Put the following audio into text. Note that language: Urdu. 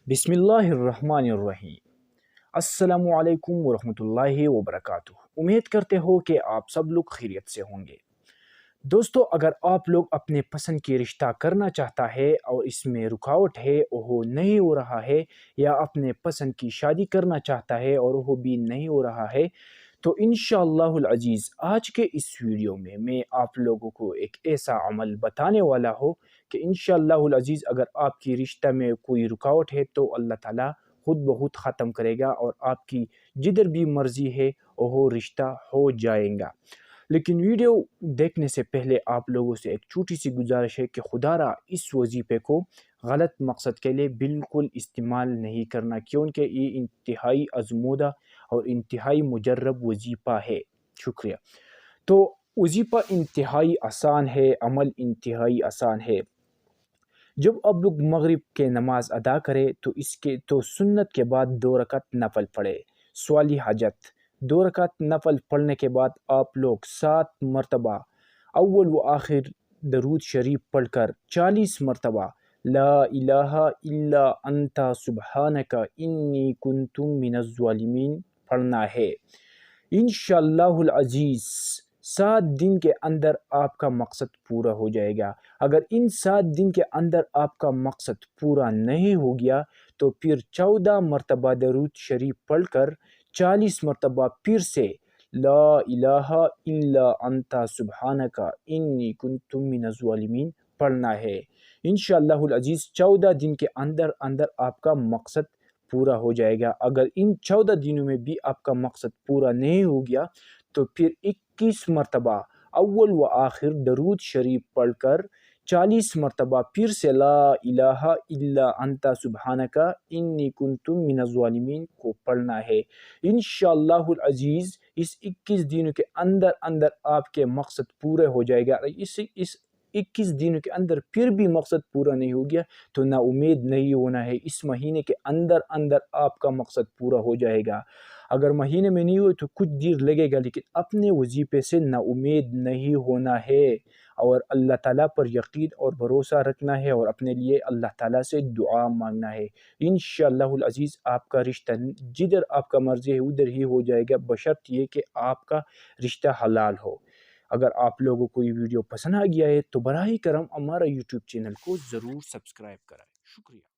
بسم اللہ الرحمن الرحیم۔ السلام علیکم ورحمۃ اللہ وبرکاتہ۔ امید کرتے ہو کہ آپ سب لوگ خیریت سے ہوں گے۔ دوستو، اگر آپ لوگ اپنے پسند کی رشتہ کرنا چاہتا ہے اور اس میں رکاوٹ ہے، وہ نہیں ہو رہا ہے، یا اپنے پسند کی شادی کرنا چاہتا ہے اور وہ بھی نہیں ہو رہا ہے، تو انشاءاللہ العزیز آج کے اس ویڈیو میں آپ لوگوں کو ایک ایسا عمل بتانے والا ہوں کہ انشاءاللہ العزیز اگر آپ کی رشتہ میں کوئی رکاوٹ ہے تو اللہ تعالیٰ خود بخود ختم کرے گا اور آپ کی جدھر بھی مرضی ہے وہ رشتہ ہو جائے گا۔ لیکن ویڈیو دیکھنے سے پہلے آپ لوگوں سے ایک چھوٹی سی گزارش ہے کہ خدا را اس وظیفے کو غلط مقصد کے لیے بالکل استعمال نہیں کرنا، کیونکہ یہ انتہائی آزمودہ اور انتہائی مجرب وظیفہ ہے۔ شکریہ۔ تو وظیفہ انتہائی آسان ہے، عمل انتہائی آسان ہے۔ جب آپ لوگ مغرب کے نماز ادا کرے تو سنت کے بعد 2 رکعت نفل پڑھے۔ سوالی حاجت: 2 رکعت نفل پڑھنے کے بعد آپ لوگ 7 مرتبہ اول و آخر درود شریف پڑھ کر 40 مرتبہ لا الہ الا انت سبحانک انی کنت من الظالمین پڑھنا ہے۔ انشاءاللہ العزیز 7 دن کے اندر آپ کا مقصد پورا ہو جائے گا۔ اگر ان 7 دن کے اندر آپ کا مقصد پورا نہیں ہو گیا تو پھر 14 مرتبہ درود شریف پڑھ کر 40 مرتبہ پھر سے لا الہ الا انت سبحانک انی کنت من الظالمین پڑھنا ہے۔ انشاءاللہ العزیز 14 دن کے اندر آپ کا مقصد پورا ہو جائے گا۔ اگر ان 14 دنوں میں بھی آپ کا مقصد پورا نہیں ہو گیا تو پھر 21 مرتبہ اول و آخر درود شریف پڑھ کر 40 مرتبہ پھر سے لا الہ الا انت سبحانک انی کنت من الظالمین کو پڑھنا ہے۔ انشاءاللہ العزیز اس 21 دنوں کے اندر آپ کے مقصد پورے ہو جائے گا۔ اس 21 دنوں کے اندر پھر بھی مقصد پورا نہیں ہو گیا تو نا امید نہیں ہونا ہے، اس مہینے کے اندر آپ کا مقصد پورا ہو جائے گا۔ اگر مہینے میں نہیں ہوئے تو کچھ دیر لگے گا، لیکن اپنے وظیفے سے نا امید نہیں ہونا ہے اور اللہ تعالیٰ پر یقین اور بھروسہ رکھنا ہے اور اپنے لیے اللہ تعالیٰ سے دعا مانگنا ہے۔ انشاءاللہ العزیز آپ کا رشتہ جدھر آپ کا مرضی ہے ادھر ہی ہو جائے گا، بشرط یہ کہ آپ کا رشتہ حلال ہو۔ اگر آپ لوگوں کو یہ ویڈیو پسند آ گیا ہے تو براہ کرم ہمارا یوٹیوب چینل کو ضرور سبسکرائب کرائیں۔ شکریہ۔